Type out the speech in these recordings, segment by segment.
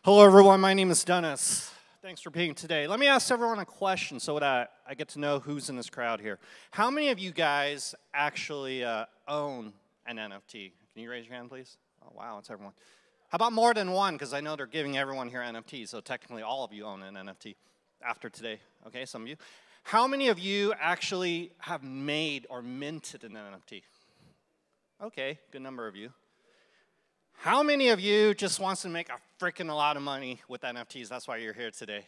Hello, everyone. My name is Dennis. Thanks for being today. Let me ask everyone a question so that I get to know who's in this crowd here. How many of you guys actually own an NFT? Can you raise your hand, please? Oh, wow, it's everyone. How about more than one? Because I know they're giving everyone here NFTs, so technically all of you own an NFT after today. Okay, some of you. How many of you actually have made or minted an NFT? Okay, good number of you. How many of you just wants to make a freaking lot of money with NFTs? That's why you're here today.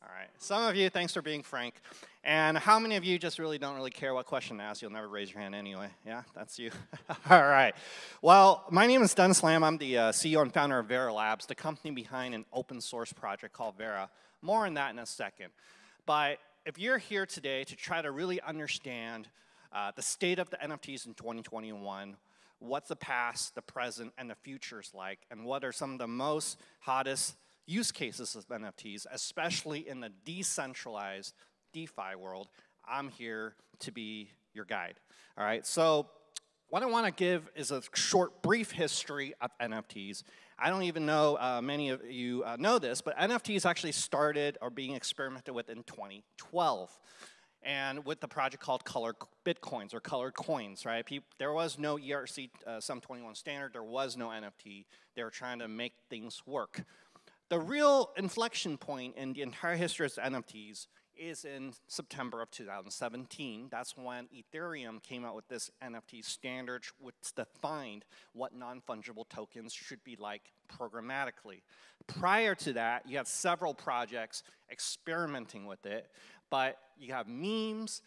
All right. Some of you, thanks for being frank. And how many of you just really don't really care what question to ask? You'll never raise your hand anyway. Yeah, that's you. All right. Well, my name is Denis Lam. I'm the CEO and founder of Vera Labs, the company behind an open source project called Vera. More on that in a second. But if you're here today to try to really understand the state of the NFTs in 2021, what's the past, the present, and the future's like, and what are some of the most hottest use cases of NFTs, especially in the decentralized DeFi world, I'm here to be your guide. All right, so what I want to give is a short, brief history of NFTs. I don't even know many of you know this, but NFTs actually started or being experimented with in 2012. And with the project called Colored Bitcoins or Colored Coins, right? There was no ERC Sum 21 standard. There was no NFT. They were trying to make things work. The real inflection point in the entire history of NFTs is in September of 2017. That's when Ethereum came out with this NFT standard, which defined what non-fungible tokens should be like programmatically. Prior to that, you had several projects experimenting with it. But you have memes,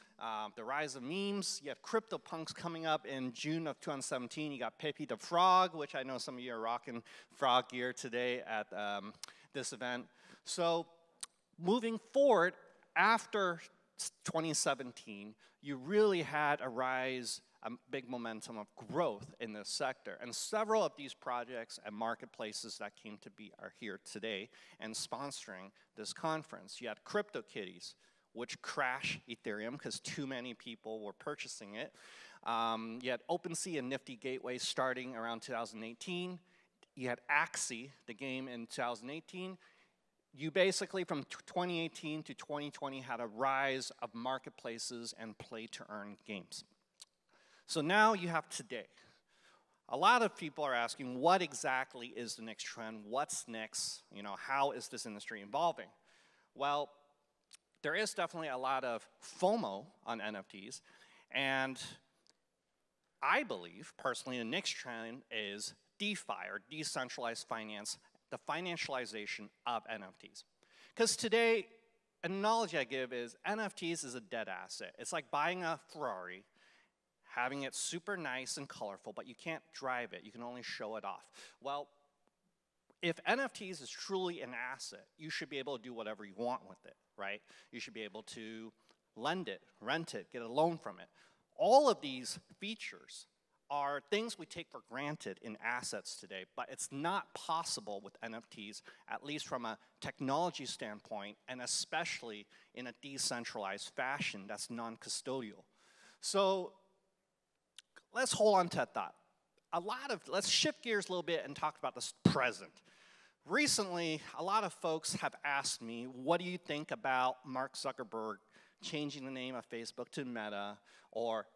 the rise of memes. You have CryptoPunks coming up in June of 2017. You got Pepe the Frog, which I know some of you are rocking frog gear today at this event. So moving forward, after 2017, you really had a rise, a big momentum of growth in this sector. And several of these projects and marketplaces that came to be are here today and sponsoring this conference. You had CryptoKitties, which crashed Ethereum because too many people were purchasing it. You had OpenSea and Nifty Gateway starting around 2018. You had Axie, the game, in 2018. You basically, from 2018 to 2020, had a rise of marketplaces and play-to-earn games. So now you have today. A lot of people are asking, what exactly is the next trend? What's next? You know, how is this industry evolving? Well, there is definitely a lot of FOMO on NFTs, and I believe, personally, the next trend is DeFi, or decentralized finance, the financialization of NFTs. Because today, an analogy I give is NFTs is a dead asset. It's like buying a Ferrari, having it super nice and colorful, but you can't drive it. You can only show it off. Well, if NFTs is truly an asset, you should be able to do whatever you want with it, right? You should be able to lend it, rent it, get a loan from it. All of these features are things we take for granted in assets today, but it's not possible with NFTs, at least from a technology standpoint, and especially in a decentralized fashion that's non-custodial. So let's hold on to that thought. Let's shift gears a little bit and talk about the present. Recently, a lot of folks have asked me, what do you think about Mark Zuckerberg changing the name of Facebook to Meta, or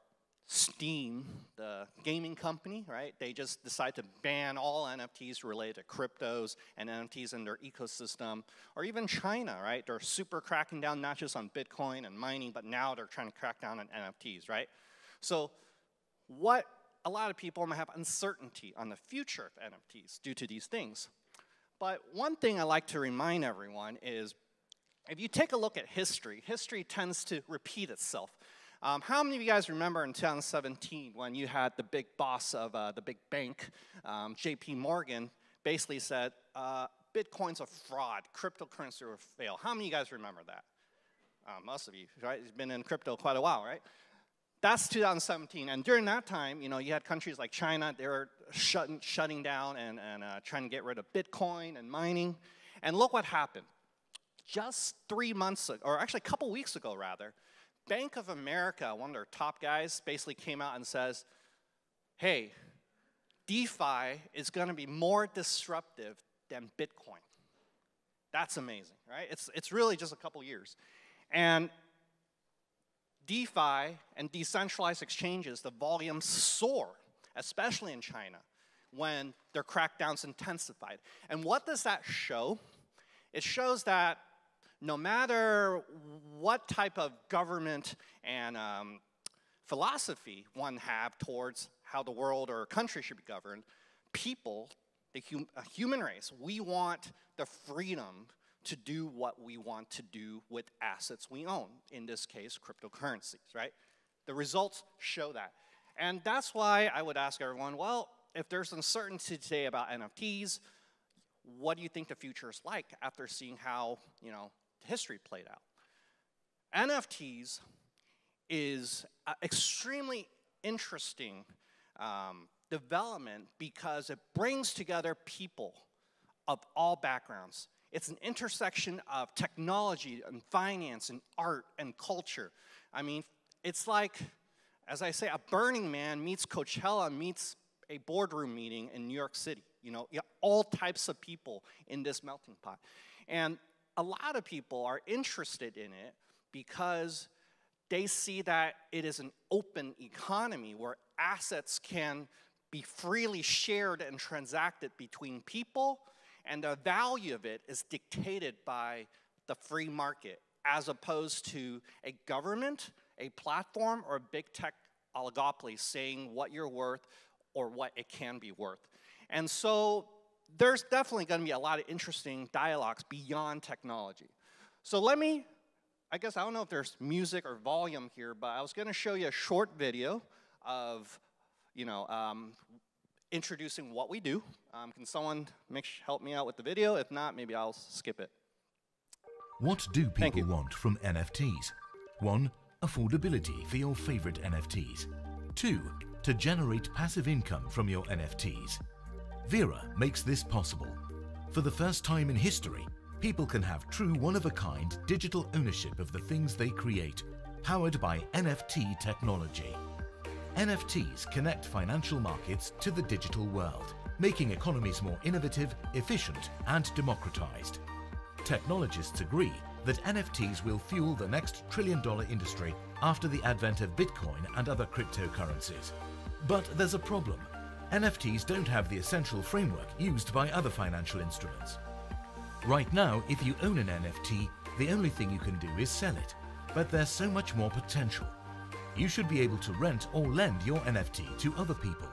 Steam, the gaming company, right? They just decide to ban all NFTs related to cryptos and NFTs in their ecosystem, or even China, right? They're super cracking down not just on Bitcoin and mining, but now they're trying to crack down on NFTs, right? So a lot of people might have uncertainty on the future of NFTs due to these things. But one thing I like to remind everyone is, if you take a look at history, history tends to repeat itself. How many of you guys remember in 2017 when you had the big boss of the big bank, JP Morgan, basically said, Bitcoin's a fraud, cryptocurrency will fail. How many of you guys remember that? Most of you, right? You've been in crypto quite a while, right? That's 2017, and during that time, you know, you had countries like China, they were shutting down and trying to get rid of Bitcoin and mining, and look what happened. Just 3 months ago, or actually a couple weeks ago rather, Bank of America, one of their top guys, basically came out and says, hey, DeFi is going to be more disruptive than Bitcoin. That's amazing, right? It's really just a couple years. And DeFi and decentralized exchanges, the volumes soar, especially in China, when their crackdowns intensified. And what does that show? It shows that no matter what type of government and philosophy one have towards how the world or country should be governed, people, the human race, we want the freedom to do what we want to do with assets we own, in this case, cryptocurrencies, right? The results show that. And that's why I would ask everyone, well, if there's uncertainty today about NFTs, what do you think the future is like after seeing how, history played out? NFTs is an extremely interesting development because it brings together people of all backgrounds. It's an intersection of technology and finance and art and culture. I mean, it's like, as I say, a Burning Man meets Coachella meets a boardroom meeting in New York City. All types of people in this melting pot. And a lot of people are interested in it because they see that it is an open economy where assets can be freely shared and transacted between people, and the value of it is dictated by the free market, as opposed to a government, a platform, or a big tech oligopoly saying what you're worth or what it can be worth. And so there's definitely going to be a lot of interesting dialogues beyond technology. So I guess I don't know if there's music or volume here, but I was going to show you a short video of, introducing what we do. Can someone help me out with the video? If not, maybe I'll skip it. What do people want from NFTs? 1. Affordability for your favorite NFTs. 2. To generate passive income from your NFTs. Vera makes this possible. For the first time in history, people can have true one-of-a-kind digital ownership of the things they create, powered by NFT technology. NFTs connect financial markets to the digital world, making economies more innovative, efficient, and democratized. Technologists agree that NFTs will fuel the next trillion-dollar industry after the advent of Bitcoin and other cryptocurrencies. But there's a problem. NFTs don't have the essential framework used by other financial instruments. Right now, if you own an NFT, the only thing you can do is sell it. But there's so much more potential. You should be able to rent or lend your NFT to other people,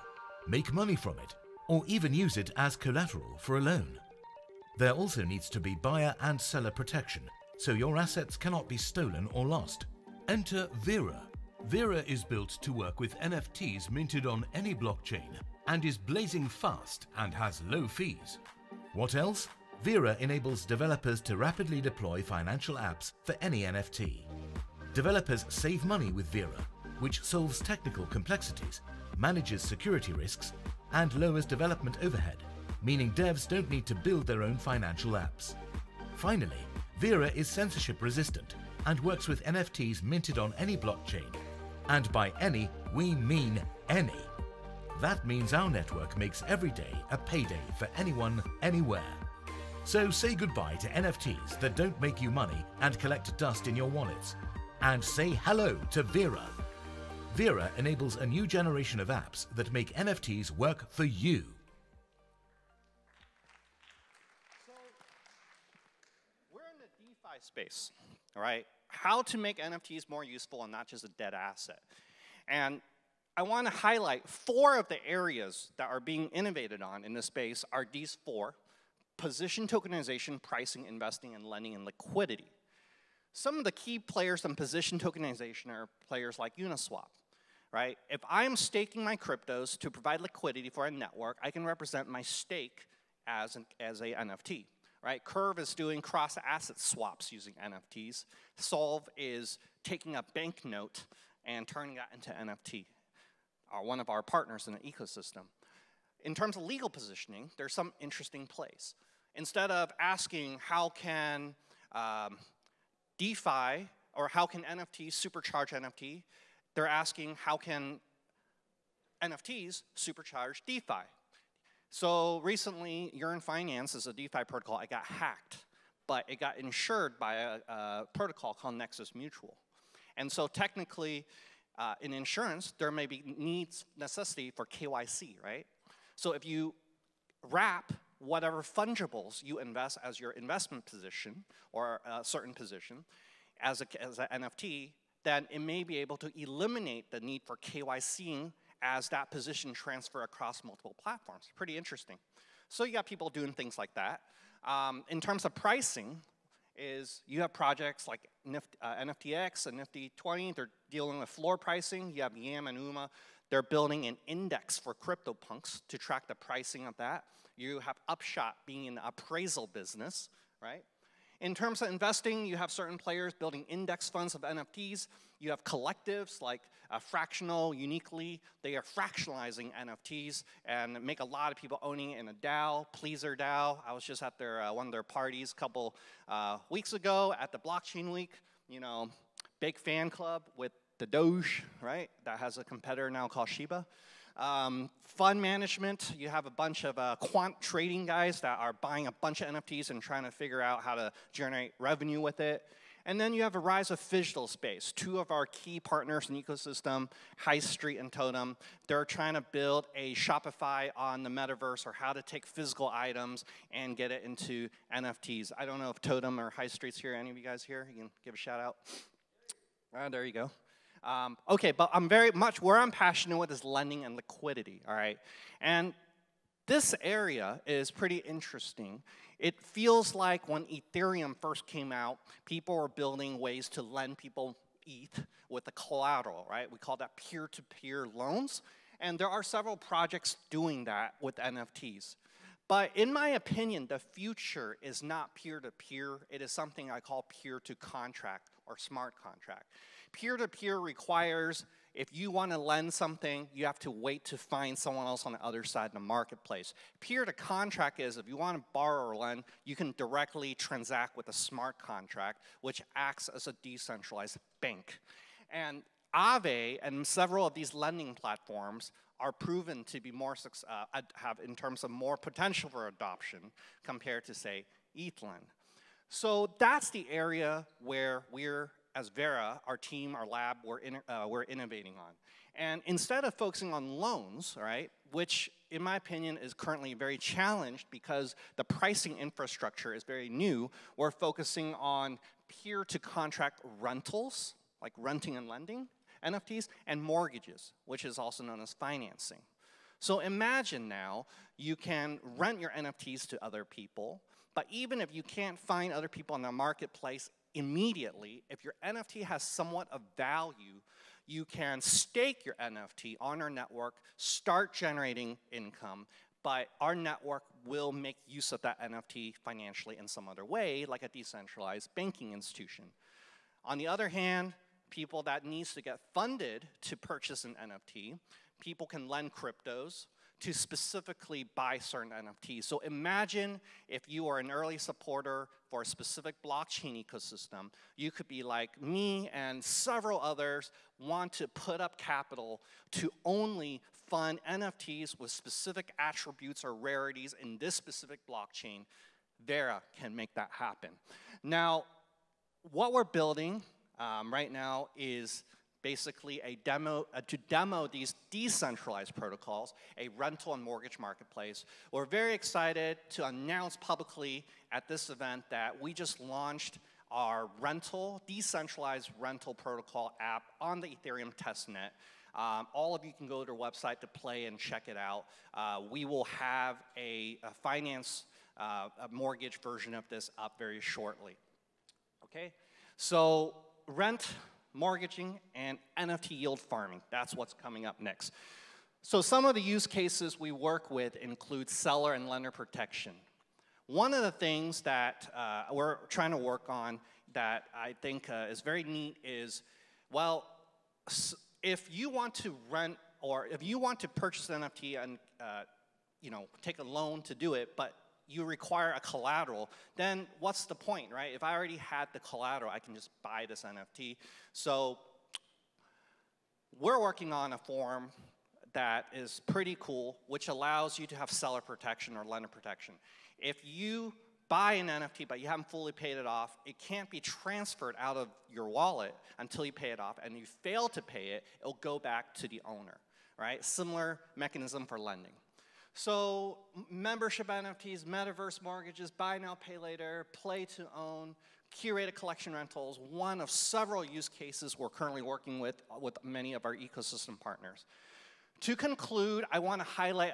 make money from it, or even use it as collateral for a loan. There also needs to be buyer and seller protection, so your assets cannot be stolen or lost. Enter Vera. Vera is built to work with NFTs minted on any blockchain and is blazing fast and has low fees. What else? Vera enables developers to rapidly deploy financial apps for any NFT. Developers save money with Vera, which solves technical complexities, manages security risks, and lowers development overhead, meaning devs don't need to build their own financial apps. Finally, Vera is censorship resistant and works with NFTs minted on any blockchain. And by any, we mean any. That means our network makes every day a payday for anyone, anywhere. So say goodbye to NFTs that don't make you money and collect dust in your wallets. And say hello to Vera. Vera enables a new generation of apps that make NFTs work for you. So, we're in the DeFi space, all right? How to make NFTs more useful and not just a dead asset. And I want to highlight 4 of the areas that are being innovated on in this space are these 4: position tokenization, pricing, investing, and lending, and liquidity. Some of the key players in position tokenization are players like Uniswap, right? If I'm staking my cryptos to provide liquidity for a network, I can represent my stake as a NFT, right? Curve is doing cross-asset swaps using NFTs. Solve is taking a banknote and turning that into NFT, one of our partners in the ecosystem. In terms of legal positioning, there's some interesting plays. Instead of asking how can DeFi or how can NFTs supercharge NFT, they're asking how can NFTs supercharge DeFi. So recently, Yearn Finance is a DeFi protocol. It got hacked, but it got insured by a protocol called Nexus Mutual. And so technically, in insurance, there may be necessity for KYC, right? So if you wrap whatever fungibles you invest as your investment position or a certain position as an NFT, then it may be able to eliminate the need for KYCing as that position transfer across multiple platforms. Pretty interesting. So you got people doing things like that. In terms of pricing, you have projects like NFTX and NFT.NYC. They're dealing with floor pricing. You have Yam and Uma. They're building an index for CryptoPunks to track the pricing of that. You have Upshot being in the appraisal business, right? In terms of investing, you have certain players building index funds of NFTs. You have collectives like Fractional, Uniquely. They are fractionalizing NFTs and make a lot of people owning it in a DAO, Pleaser DAO. I was just at one of their parties a couple weeks ago at the Blockchain Week. You know, big fan club with the Doge, right? That has a competitor now called Shiba. Fund management, you have a bunch of quant trading guys that are buying a bunch of NFTs and trying to figure out how to generate revenue with it. And then you have a rise of physical space. Two of our key partners in the ecosystem, High Street and Totem, they're trying to build a Shopify on the metaverse or how to take physical items and get it into NFTs. I don't know if Totem or High Street's here. Any of you guys here? You can give a shout out. There you go. Okay, but where I'm passionate with is lending and liquidity, all right? And this area is pretty interesting. It feels like when Ethereum first came out, people were building ways to lend people ETH with the collateral, right? We call that peer-to-peer loans. And there are several projects doing that with NFTs. But in my opinion, the future is not peer-to-peer. It is something I call peer-to-contract or smart contract. Peer-to-peer requires, if you want to lend something, you have to wait to find someone else on the other side of the marketplace. Peer-to-contract is if you want to borrow or lend, you can directly transact with a smart contract, which acts as a decentralized bank. And Aave and several of these lending platforms are proven to be have in terms of more potential for adoption compared to, say, ETHLend. So that's the area where we're, as Vera, our team, our lab, we're innovating on. And instead of focusing on loans, right, which in my opinion is currently very challenged because the pricing infrastructure is very new, we're focusing on peer-to-contract rentals, like renting and lending, NFTs, and mortgages, which is also known as financing. So imagine now you can rent your NFTs to other people, but even if you can't find other people in the marketplace immediately, if your NFT has somewhat of value, you can stake your NFT on our network, start generating income, but our network will make use of that NFT financially in some other way, like a decentralized banking institution. On the other hand, people that needs to get funded to purchase an NFT, people can lend cryptos to specifically buy certain NFTs. So imagine if you are an early supporter for a specific blockchain ecosystem, you could be like me and several others want to put up capital to only fund NFTs with specific attributes or rarities in this specific blockchain. Vera can make that happen. Now, what we're building right now is basically to demo these decentralized protocols, a rental and mortgage marketplace. We're very excited to announce publicly at this event that we just launched our decentralized rental protocol app on the Ethereum testnet. All of you can go to their website to play and check it out. We will have a mortgage version of this up very shortly. Okay, so rent, mortgaging, and NFT yield farming. That's what's coming up next. So some of the use cases we work with include seller and lender protection. One of the things that we're trying to work on that I think is very neat is, well, if you want to rent or if you want to purchase an NFT and take a loan to do it, but you require a collateral, then what's the point, right? If I already had the collateral, I can just buy this NFT. So we're working on a form that is pretty cool, which allows you to have seller protection or lender protection. If you buy an NFT but you haven't fully paid it off, it can't be transferred out of your wallet until you pay it off, and you fail to pay it, it'll go back to the owner, right? Similar mechanism for lending. So membership NFTs, metaverse mortgages, buy now, pay later, play to own, curated collection rentals, one of several use cases we're currently working with many of our ecosystem partners. To conclude, I want to highlight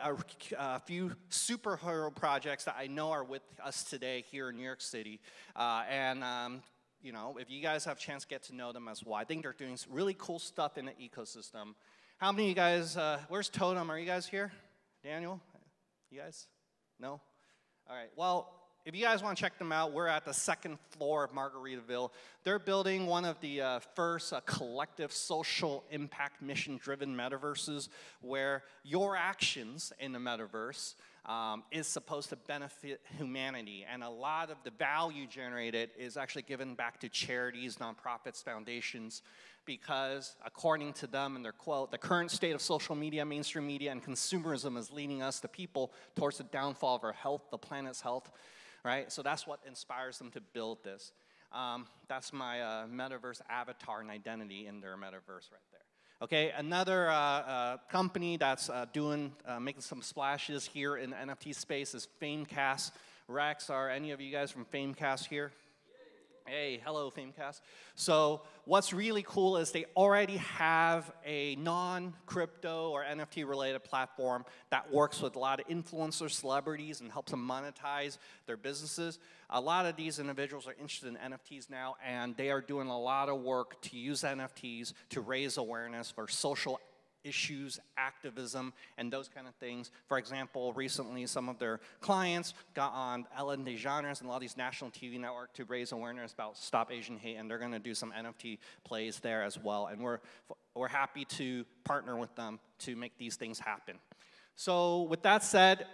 a few superhero projects that I know are with us today here in New York City. You know, if you guys have a chance to get to know them as well, I think they're doing some really cool stuff in the ecosystem. How many of you guys, where's Totem? Are you guys here? Daniel? You guys? No? All right. Well, if you guys want to check them out, we're at the second floor of Margaritaville. They're building one of the first collective social impact mission-driven metaverses where your actions in the metaverse is supposed to benefit humanity. And a lot of the value generated is actually given back to charities, nonprofits, foundations, because according to them and their quote, the current state of social media, mainstream media, and consumerism is leading us, the people, towards the downfall of our health, the planet's health. Right? So that's what inspires them to build this. That's my metaverse avatar and identity in their metaverse right there. Okay, another company that's making some splashes here in the NFT space is Famecast. Rex, are any of you guys from Famecast here? Hey, hello, Famecast. So what's really cool is they already have a non-crypto or NFT-related platform that works with a lot of influencers, celebrities, and helps them monetize their businesses. A lot of these individuals are interested in NFTs now, and they are doing a lot of work to use NFTs to raise awareness for social issues, activism, and those kind of things. For example, recently some of their clients got on Ellen DeGeneres and a lot of these national TV networks to raise awareness about Stop Asian Hate, and they're going to do some NFT plays there as well. And we're happy to partner with them to make these things happen. So with that said,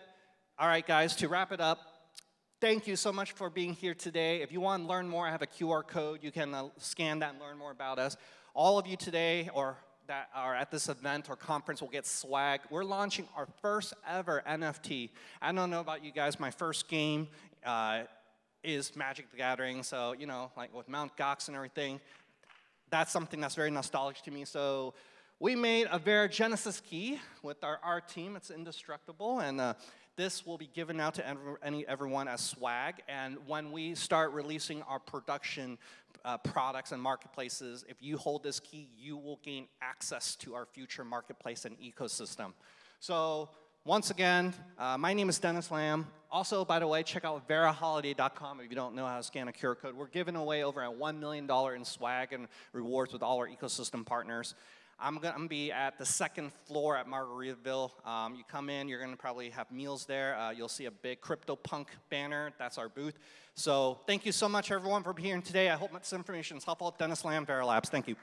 all right, guys, to wrap it up, thank you so much for being here today. If you want to learn more, I have a QR code. You can scan that and learn more about us. All of you today, or that are at this event or conference, will get swag. We're launching our first ever NFT. I don't know about you guys, my first game is Magic the Gathering, so, you know, like with Mount Gox and everything, that's something that's very nostalgic to me. So we made a Vera Genesis key with our art team. It's indestructible, and this will be given out to everyone as swag. And when we start releasing our production products and marketplaces, if you hold this key, you will gain access to our future marketplace and ecosystem. So once again, my name is Denis Lam. Also, by the way, check out veraholiday.com if you don't know how to scan a QR code. We're giving away over $1 million in swag and rewards with all our ecosystem partners. I'm going to be at the second floor at Margaritaville. You come in, you're going to probably have meals there. You'll see a big CryptoPunk banner. That's our booth. So thank you so much, everyone, for being here today. I hope this information is helpful. Denis Lam, Vera Labs. Thank you.